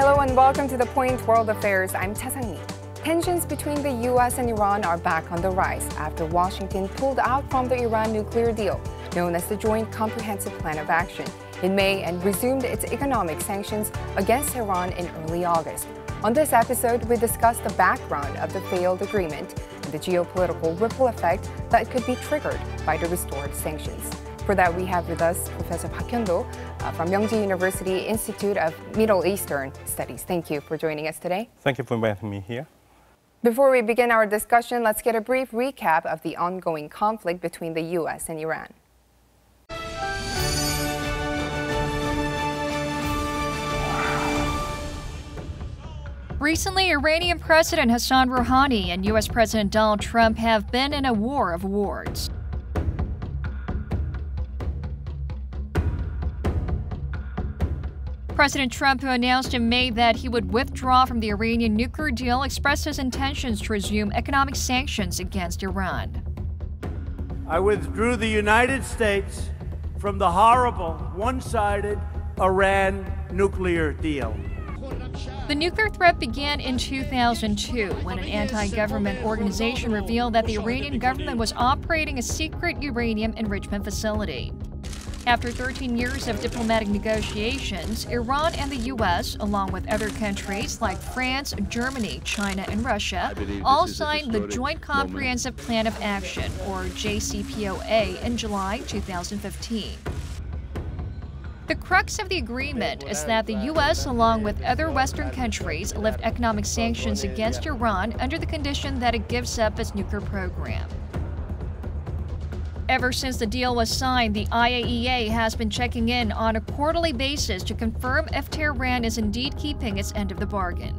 Hello and welcome to The Point World Affairs. I'm Chatham. Tensions between the U.S. and Iran are back on the rise after Washington pulled out from the Iran nuclear deal, known as the Joint Comprehensive Plan of Action, in May and resumed its economic sanctions against Iran in early August. On this episode, we discuss the background of the failed agreement and the geopolitical ripple effect that could be triggered by the restored sanctions. For that, we have with us Professor Park Hyun-do from Myongji University Institute of Middle Eastern Studies. Thank you for joining us today. Thank you for inviting me here. Before we begin our discussion, let's get a brief recap of the ongoing conflict between the U.S. and Iran. Recently, Iranian President Hassan Rouhani and U.S. President Donald Trump have been in a war of words. President Trump, who announced in May that he would withdraw from the Iranian nuclear deal, expressed his intentions to resume economic sanctions against Iran. I withdrew the United States from the horrible, one-sided Iran nuclear deal. The nuclear threat began in 2002 when an anti-government organization revealed that the Iranian government was operating a secret uranium enrichment facility. After 13 years of diplomatic negotiations, Iran and the U.S., along with other countries like France, Germany, China, and Russia, all signed the Joint Comprehensive Plan of Action, or JCPOA, in July 2015. The crux of the agreement is that the U.S., along with other Western countries, lift economic sanctions against Iran under the condition that it gives up its nuclear program. Ever since the deal was signed, the IAEA has been checking in on a quarterly basis to confirm if Tehran is indeed keeping its end of the bargain.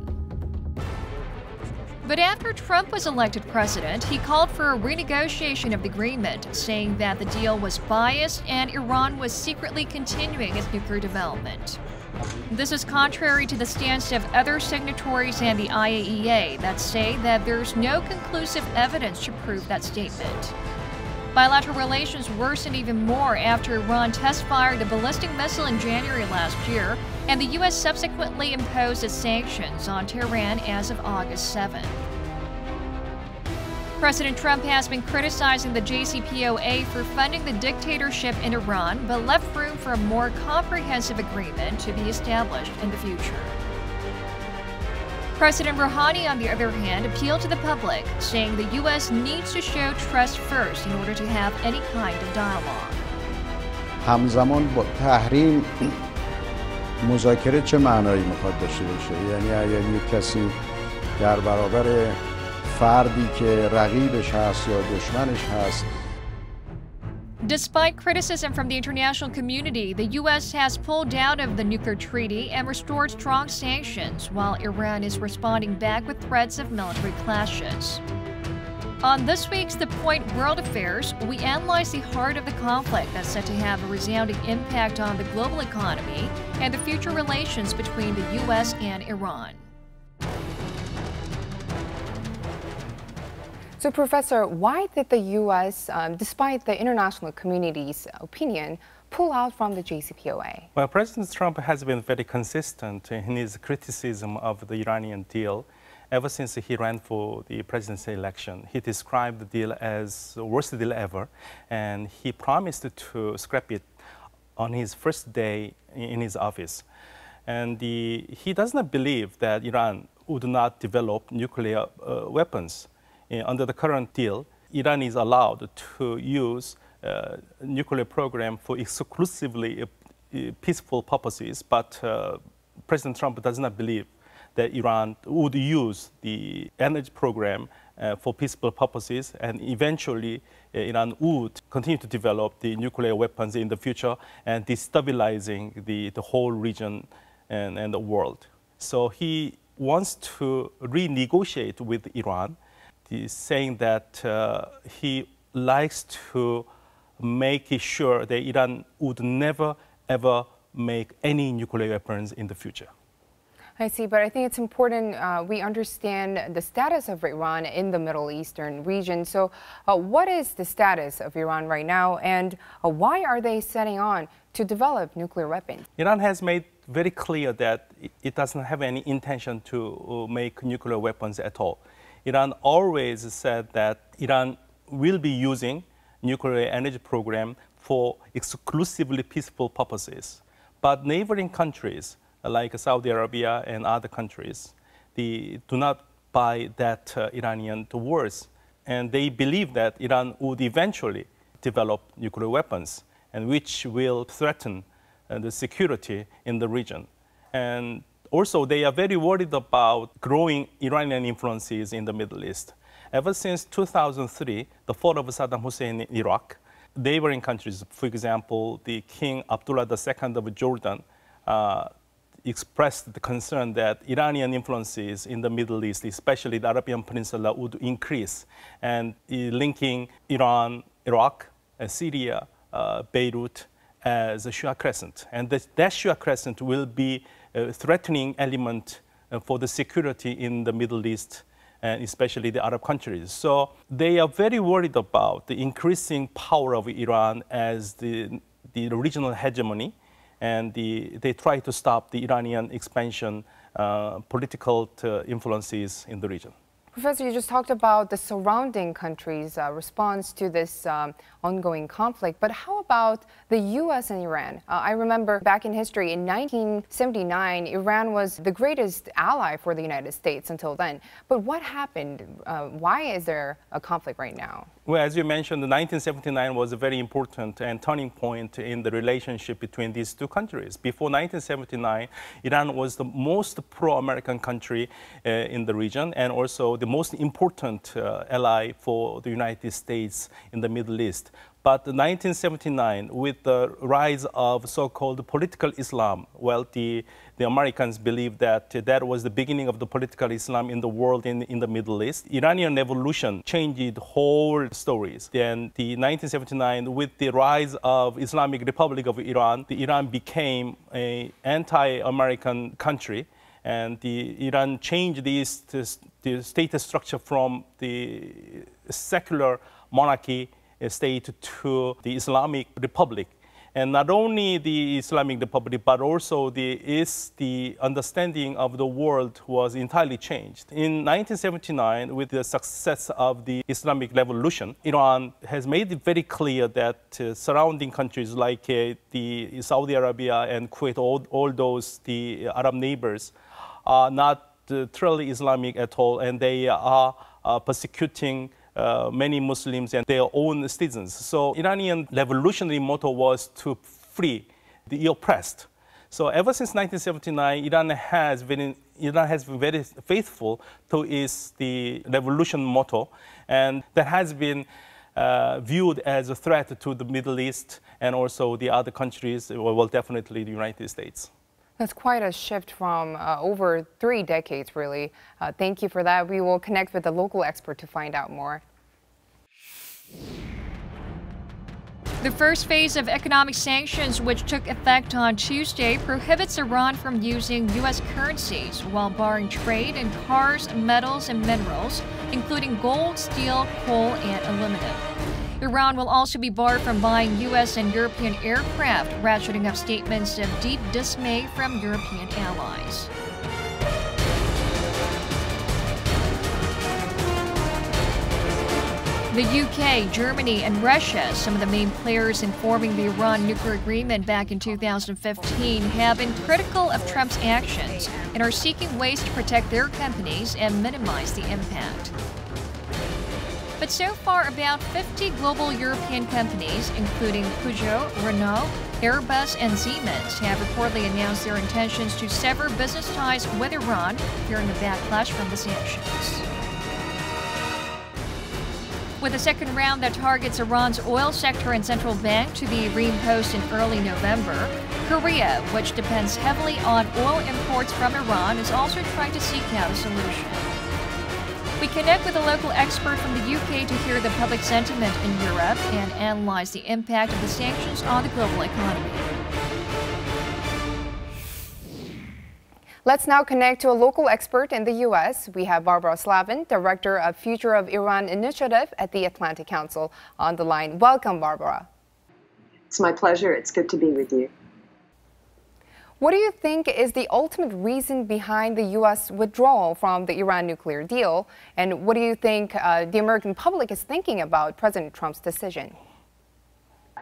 But after Trump was elected president, he called for a renegotiation of the agreement, saying that the deal was biased and Iran was secretly continuing its nuclear development. This is contrary to the stance of other signatories and the IAEA that say that there's no conclusive evidence to prove that statement. Bilateral relations worsened even more after Iran test-fired a ballistic missile in January last year, and the U.S. subsequently imposed its sanctions on Tehran as of August 7. President Trump has been criticizing the JCPOA for funding the dictatorship in Iran, but left room for a more comprehensive agreement to be established in the future. President Rouhani, on the other hand, appealed to the public, saying the U.S. needs to show trust first in order to have any kind of dialogue. همزمان با تحریم مذاکره چه معنایی میخواد داشته باشه؟ یعنی اگر یک کسی در برابر فردی که رقیبش هست یا دشمنش هست. Despite criticism from the international community, the U.S. has pulled out of the nuclear treaty and restored strong sanctions, while Iran is responding back with threats of military clashes. On this week's The Point World Affairs, we analyze the heart of the conflict that's set to have a resounding impact on the global economy and the future relations between the U.S. and Iran. So, Professor, why did the U.S., despite the international community's opinion, pull out from the JCPOA? Well, President Trump has been very consistent in his criticism of the Iranian deal ever since he ran for the presidency election. He described the deal as the worst deal ever, and he promised to scrap it on his first day in his office. And he does not believe that Iran would not develop nuclear weapons. Under the current deal, Iran is allowed to use nuclear program for exclusively peaceful purposes, but President Trump does not believe that Iran would use the energy program for peaceful purposes, and eventually Iran would continue to develop the nuclear weapons in the future and destabilizing the whole region and the world. So he wants to renegotiate with Iran. He's saying that he likes to make sure that Iran would never, ever make any nuclear weapons in the future. I see, but I think it's important we understand the status of Iran in the Middle Eastern region. So what is the status of Iran right now, and why are they setting on to develop nuclear weapons? Iran has made very clear that it doesn't have any intention to make nuclear weapons at all. Iran always said that Iran will be using nuclear energy program for exclusively peaceful purposes. But neighboring countries like Saudi Arabia and other countries, they do not buy that Iranian words. And they believe that Iran would eventually develop nuclear weapons, and which will threaten the security in the region. And also, they are very worried about growing Iranian influences in the Middle East. Ever since 2003, the fall of Saddam Hussein in Iraq, neighboring countries, for example, the King Abdullah II of Jordan, expressed the concern that Iranian influences in the Middle East, especially the Arabian Peninsula, would increase, and linking Iran, Iraq, Syria, Beirut as a Shia crescent. And that Shia crescent will be a threatening element for the security in the Middle East, and especially the Arab countries. So they are very worried about the increasing power of Iran as the regional hegemony, and they try to stop the Iranian expansion, political influences in the region. Professor, you just talked about the surrounding countries' response to this ongoing conflict, but how about the U.S. and Iran? I remember back in history, in 1979, Iran was the greatest ally for the United States until then. But what happened? Why is there a conflict right now? Well, as you mentioned, 1979 was a very important and turning point in the relationship between these two countries. Before 1979, Iran was the most pro-American country in the region, and also the most important ally for the United States in the Middle East. But in 1979, with the rise of so-called political Islam, well, the Americans believed that that was the beginning of the political Islam in the world, in the Middle East. Iranian revolution changed whole stories. Then the 1979, with the rise of Islamic Republic of Iran, Iran became an anti-American country, and Iran changed the state structure from the secular monarchy state to the Islamic Republic. And not only the Islamic Republic, but also the understanding of the world was entirely changed. In 1979, with the success of the Islamic Revolution, Iran has made it very clear that surrounding countries like the Saudi Arabia and Kuwait, all those, the Arab neighbors, are not truly Islamic at all, and they are persecuting many Muslims and their own citizens. So Iranian revolutionary motto was to free the oppressed. So ever since 1979, Iran has been very faithful to the revolution motto, and that has been viewed as a threat to the Middle East and also the other countries, well, definitely the United States. That's quite a shift from over 3 decades, really. Thank you for that. We will connect with a local expert to find out more. The first phase of economic sanctions, which took effect on Tuesday, prohibits Iran from using U.S. currencies while barring trade in cars, metals, and minerals, including gold, steel, coal, and aluminum. Iran will also be barred from buying U.S. and European aircraft, ratcheting up statements of deep dismay from European allies. The UK, Germany, and Russia, some of the main players in forming the Iran nuclear agreement back in 2015, have been critical of Trump's actions and are seeking ways to protect their companies and minimize the impact. But so far, about 50 global European companies, including Peugeot, Renault, Airbus, and Siemens, have reportedly announced their intentions to sever business ties with Iran, fearing a backlash from the sanctions. With a second round that targets Iran's oil sector and central bank to be reimposed in early November, Korea, which depends heavily on oil imports from Iran, is also trying to seek out a solution. We connect with a local expert from the UK to hear the public sentiment in Europe and analyze the impact of the sanctions on the global economy. Let's now connect to a local expert in the U.S. We have Barbara Slavin, Director of Future of Iran Initiative at the Atlantic Council, on the line. Welcome, Barbara. It's my pleasure. It's good to be with you. What do you think is the ultimate reason behind the U.S. withdrawal from the Iran nuclear deal? And what do you think the American public is thinking about President Trump's decision?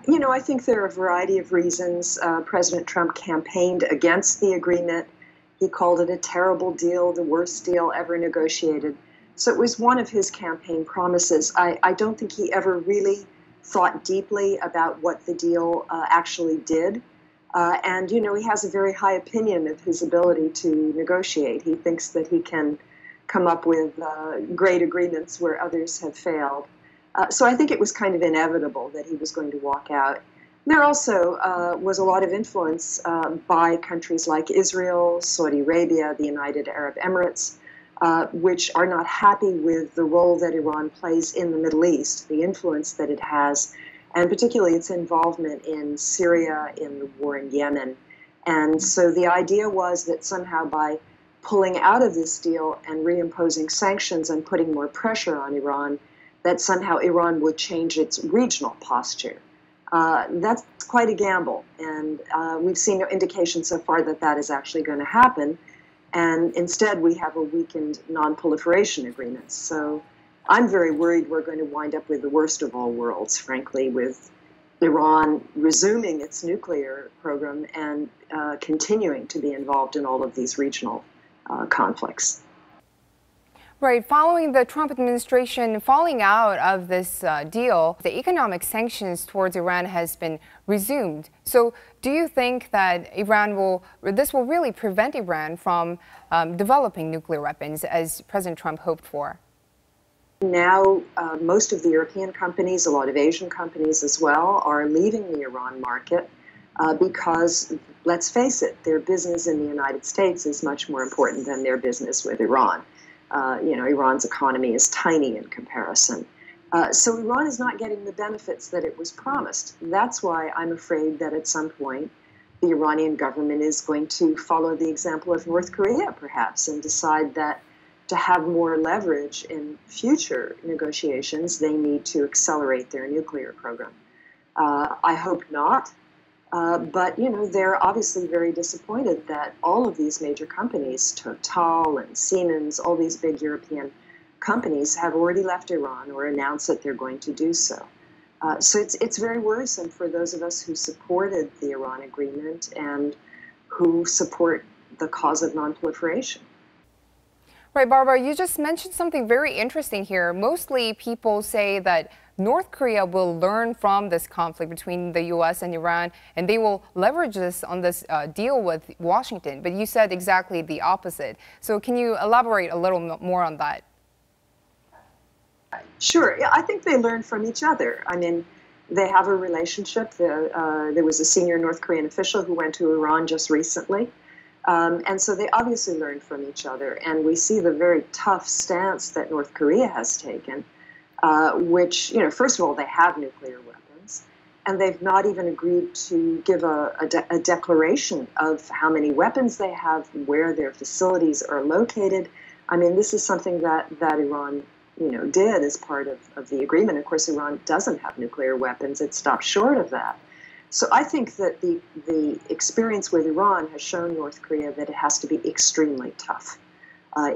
You know, I think there are a variety of reasons. President Trump campaigned against the agreement. He called it a terrible deal, the worst deal ever negotiated. So it was one of his campaign promises. I don't think he ever really thought deeply about what the deal actually did. And, you know, he has a very high opinion of his ability to negotiate. He thinks that he can come up with great agreements where others have failed. So I think it was kind of inevitable that he was going to walk out. There also was a lot of influence by countries like Israel, Saudi Arabia, the United Arab Emirates, which are not happy with the role that Iran plays in the Middle East, the influence that it has, and particularly its involvement in Syria, in the war in Yemen. And so the idea was that somehow by pulling out of this deal and reimposing sanctions and putting more pressure on Iran, that somehow Iran would change its regional posture. That's quite a gamble, and we've seen no indication so far that that is actually going to happen. And instead, we have a weakened non-proliferation agreement. So I'm very worried we're going to wind up with the worst of all worlds, frankly, with Iran resuming its nuclear program and continuing to be involved in all of these regional conflicts. Right. Following the Trump administration falling out of this deal, the economic sanctions towards Iran has been resumed. So do you think that this will really prevent Iran from developing nuclear weapons as President Trump hoped for? Now, most of the European companies, a lot of Asian companies as well, are leaving the Iran market because, let's face it, their business in the United States is much more important than their business with Iran. You know, Iran's economy is tiny in comparison. So Iran is not getting the benefits that it was promised. That's why I'm afraid that at some point the Iranian government is going to follow the example of North Korea, perhaps, and decide that to have more leverage in future negotiations, they need to accelerate their nuclear program. I hope not. But, you know, they're obviously very disappointed that all of these major companies, Total and Siemens, all these big European companies have already left Iran or announced that they're going to do so. So it's very worrisome for those of us who supported the Iran agreement and who support the cause of nonproliferation. Right, Barbara, you just mentioned something very interesting here. Mostly people say that North Korea will learn from this conflict between the U.S. and Iran, and they will leverage this on this deal with Washington. But you said exactly the opposite. So can you elaborate a little more on that? Sure. Yeah, I think they learn from each other. I mean, they have a relationship. There was a senior North Korean official who went to Iran just recently. And so they obviously learn from each other. And we see the very tough stance that North Korea has taken, which, you know, first of all, they have nuclear weapons, and they've not even agreed to give a declaration of how many weapons they have, where their facilities are located. I mean, this is something that Iran, you know, did as part of the agreement. Of course, Iran doesn't have nuclear weapons. It stopped short of that. So I think that the experience with Iran has shown North Korea that it has to be extremely tough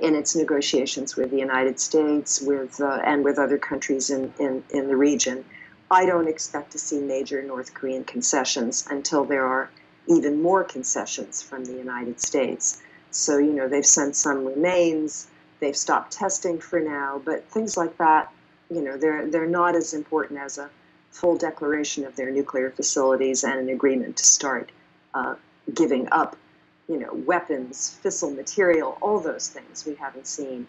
in its negotiations with the United States, and with other countries in the region. I don't expect to see major North Korean concessions until there are even more concessions from the United States. So, you know, they've sent some remains, they've stopped testing for now, but things like that, you know, they're not as important as a full declaration of their nuclear facilities and an agreement to start giving up, you know, weapons, fissile material, all those things we haven't seen.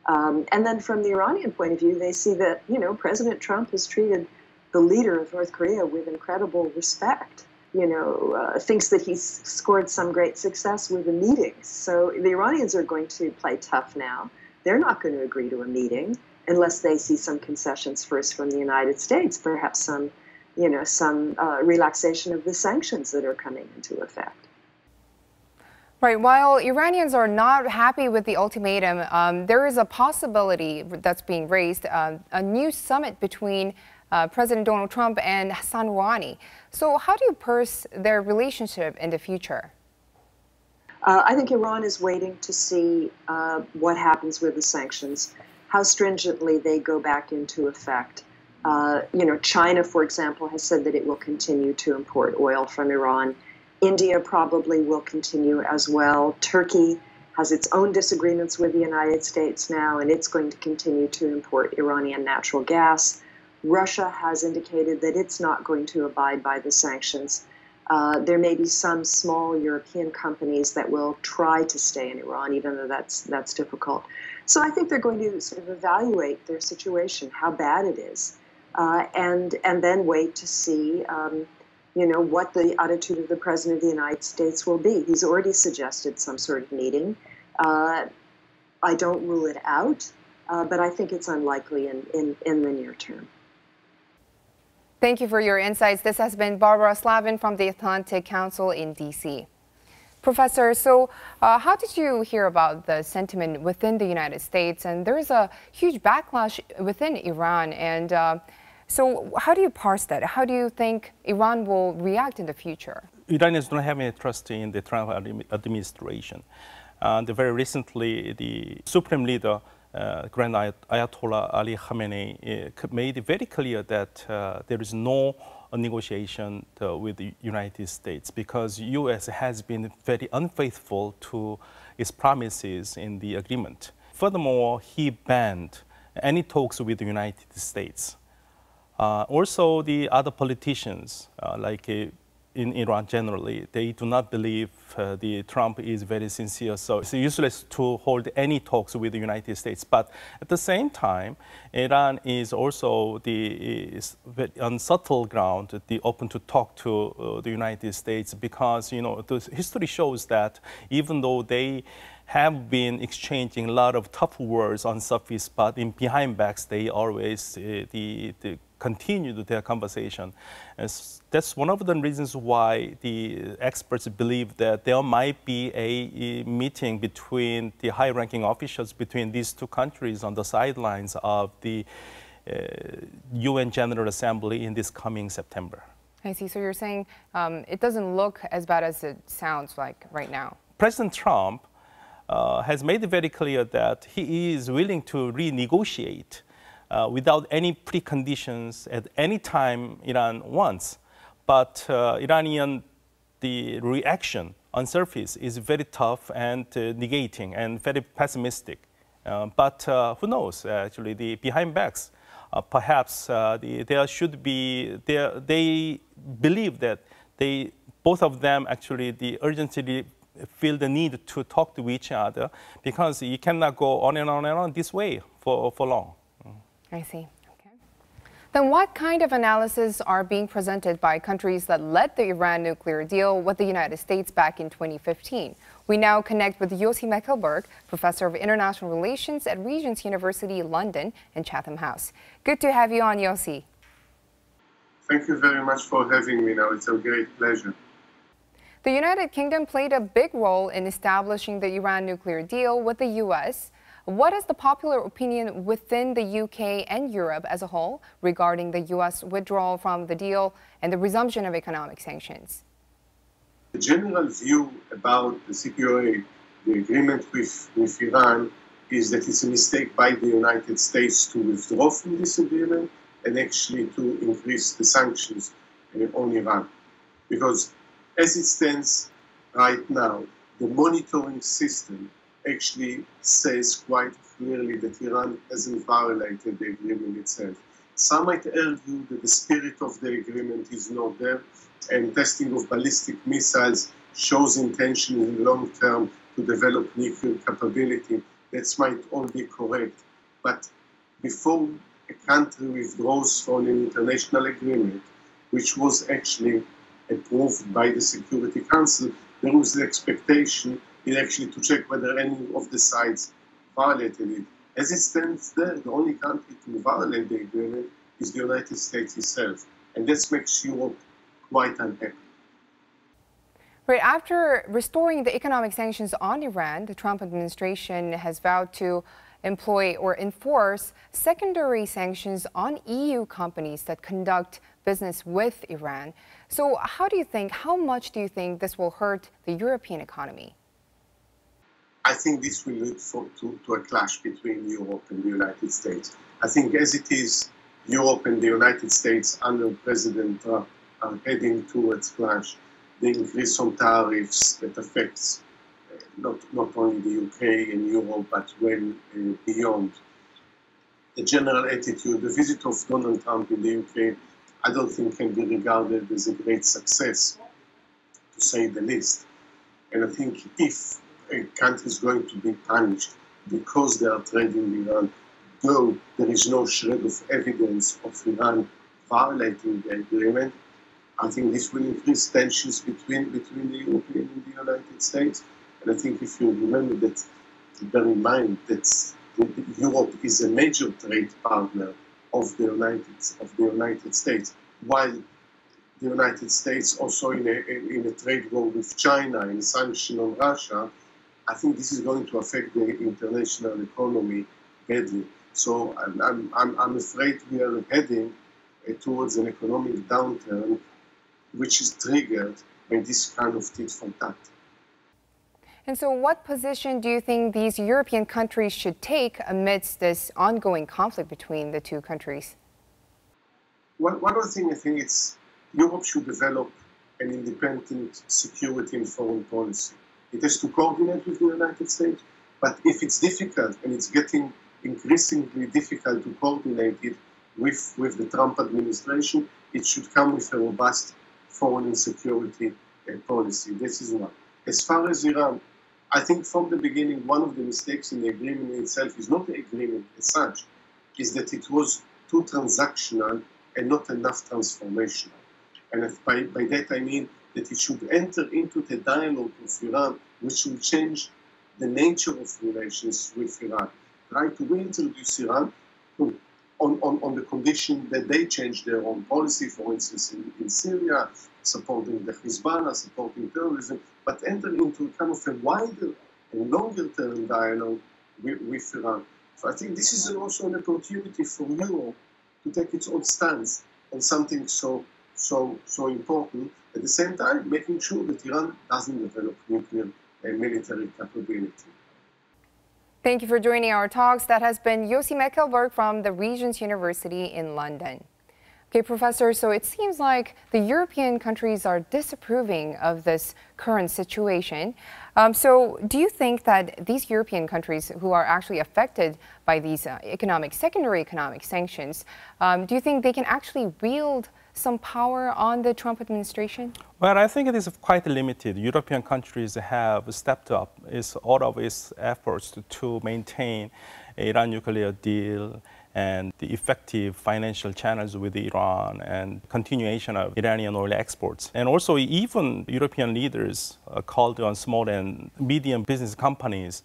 And then from the Iranian point of view, they see that, you know, President Trump has treated the leader of North Korea with incredible respect, you know, thinks that he's scored some great success with the meetings. So the Iranians are going to play tough now. They're not going to agree to a meeting unless they see some concessions first from the United States, perhaps some, you know, some relaxation of the sanctions that are coming into effect. Right. While Iranians are not happy with the ultimatum, there is a possibility that's being raised, a new summit between President Donald Trump and Hassan Rouhani. So how do you parse their relationship in the future? I think Iran is waiting to see what happens with the sanctions, how stringently they go back into effect. China, for example, has said that it will continue to import oil from Iran. India probably will continue as well. Turkey has its own disagreements with the United States now, and it's going to continue to import Iranian natural gas. Russia has indicated that it's not going to abide by the sanctions. There may be some small European companies that will try to stay in Iran, even though that's difficult. So I think they're going to sort of evaluate their situation, how bad it is, and then wait to see, what the attitude of the President of the United States will be. He's already suggested some sort of meeting. I don't rule it out, but I think it's unlikely in the near term. Thank you for your insights. This has been Barbara Slavin from the Atlantic Council in D.C. Professor, so how did you hear about the sentiment within the United States? And there is a huge backlash within Iran. And so how do you parse that? How do you think Iran will react in the future? Iranians don't have any trust in the Trump administration. Very recently, the Supreme Leader, Grand Ayatollah Ali Khamenei, made it very clear that there is no negotiation with the United States because U.S. has been very unfaithful to its promises in the agreement. Furthermore, he banned any talks with the United States. Also, the other politicians, like in Iran generally, they do not believe the Trump is very sincere. So it's useless to hold any talks with the United States. But at the same time, Iran is also on subtle ground, open to talk to the United States because, the history shows that even though they have been exchanging a lot of tough words on surface, but in behind backs, they always continued their conversation. And that's one of the reasons why the experts believe that there might be a meeting between the high-ranking officials between these two countries on the sidelines of the UN General Assembly in this coming September. I see. So you're saying it doesn't look as bad as it sounds like right now. President Trump has made it very clear that he is willing to renegotiate without any preconditions at any time Iran wants. But the reaction on surface is very tough and negating and very pessimistic. But who knows, actually, the behind backs, perhaps there should be, they believe that both of them actually urgently feel the need to talk to each other because you cannot go on and on and on this way for long. I see. Okay. Then what kind of analysis are being presented by countries that led the Iran nuclear deal with the United States back in 2015? We now connect with Yossi Mekelberg, Professor of International Relations at Regent University, London and Chatham House. Good to have you on, Yossi. Thank you very much for having me now. It's a great pleasure. The United Kingdom played a big role in establishing the Iran nuclear deal with the U.S. What is the popular opinion within the UK and Europe as a whole regarding the U.S. withdrawal from the deal and the resumption of economic sanctions? The general view about the CPOA, the agreement with Iran, is that it's a mistake by the United States to withdraw from this agreement and actually to increase the sanctions on Iran. Because as it stands right now, the monitoring system actually says quite clearly that Iran hasn't violated the agreement itself. Some might argue that the spirit of the agreement is not there, and testing of ballistic missiles shows intention in the long term to develop nuclear capability. That might all be correct. But before a country withdraws from an international agreement, which was actually approved by the Security Council, there was the expectation actually to check whether any of the sides violated it. As it stands there, the only country to violate the agreement is the United States itself. And this makes Europe quite unhappy. Right after restoring the economic sanctions on Iran, the Trump administration has vowed to employ or enforce secondary sanctions on EU companies that conduct business with Iran. So how much do you think this will hurt the European economy? I think this will lead to a clash between Europe and the United States. I think as it is, Europe and the United States under President Trump are heading towards clash. The increase on tariffs that affects not only the UK and Europe, but well beyond. The general attitude, the visit of Donald Trump in the UK, I don't think can be regarded as a great success, to say the least. And I think if a country is going to be punished because they are trading Iran, though there is no shred of evidence of Iran violating the agreement, I think this will increase tensions between the European and the United States. And I think if you remember that, bear in mind that Europe is a major trade partner of the United States, while the United States also in a trade war with China, in sanction on Russia, I think this is going to affect the international economy badly. So I'm afraid we are heading towards an economic downturn, which is triggered by this kind of tit for tat. And so what position do you think these European countries should take amidst this ongoing conflict between the two countries? One other thing, I think it's Europe should develop an independent security and foreign policy. It has to coordinate with the United States, but if it's difficult, and it's getting increasingly difficult to coordinate it with the Trump administration, it should come with a robust foreign and security policy. This is one. As far as Iran, I think from the beginning, one of the mistakes in the agreement itself is not the agreement as such, is that it was too transactional and not enough transformational. And by that I mean that it should enter into the dialogue with Iran, which will change the nature of relations with Iran. Try to reintroduce Iran on the condition that they change their own policy, for instance, in Syria, supporting the Hezbollah, supporting terrorism, but enter into kind of a wider and longer-term dialogue with Iran. So I think this is also an opportunity for Europe to take its own stance on something so important, at the same time making sure that Iran doesn't develop nuclear and military capability. Thank you for joining our talks. That has been Yossi Mekelberg from the Regent University in London. Okay, Professor, so it seems like the European countries are disapproving of this current situation. So do you think that these European countries who are actually affected by these secondary economic sanctions, do you think they can actually wield some power on the Trump administration? Well, I think it is quite limited. European countries have stepped up all of its efforts to maintain an Iran nuclear deal and the effective financial channels with Iran and continuation of Iranian oil exports. And also even European leaders called on small and medium business companies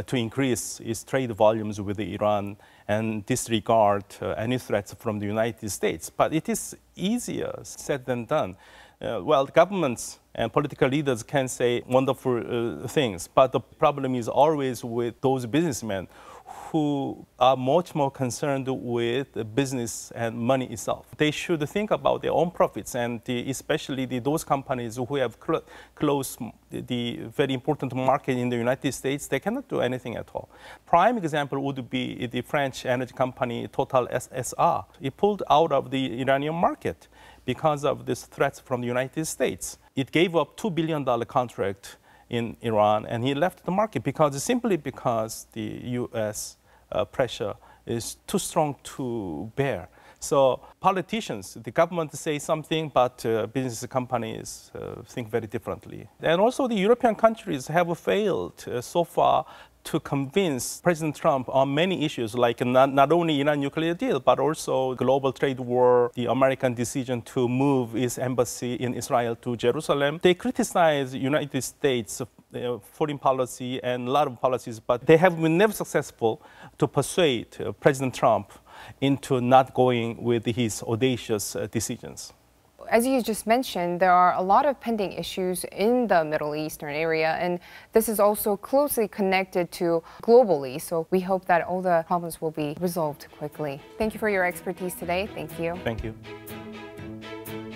to increase its trade volumes with Iran and disregard any threats from the United States. But it is easier said than done. Well, governments and political leaders can say wonderful things, but the problem is always with those businessmen who are much more concerned with business and money itself. They should think about their own profits, and especially those companies who have closed the very important market in the United States, they cannot do anything at all. Prime example would be the French energy company Total SR. It pulled out of the Iranian market because of these threats from the United States. It gave up $2 billion contract in Iran, and he left the market simply because the U.S. Pressure is too strong to bear. So politicians, the government say something, but business companies think very differently. And also the European countries have failed so far to convince President Trump on many issues, like not only Iran nuclear deal, but also global trade war, the American decision to move its embassy in Israel to Jerusalem. They criticize the United States foreign policy and a lot of policies, but they have been never successful to persuade President Trump into not going with his audacious decisions. As you just mentioned, there are a lot of pending issues in the Middle Eastern area, and this is also closely connected to globally. So we hope that all the problems will be resolved quickly. Thank you for your expertise today. Thank you. Thank you.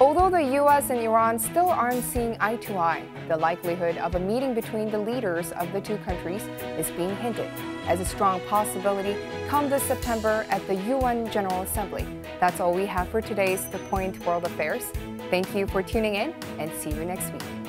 Although the U.S. and Iran still aren't seeing eye to eye, the likelihood of a meeting between the leaders of the two countries is being hinted as a strong possibility come this September at the UN General Assembly. That's all we have for today's The Point World Affairs. Thank you for tuning in and see you next week.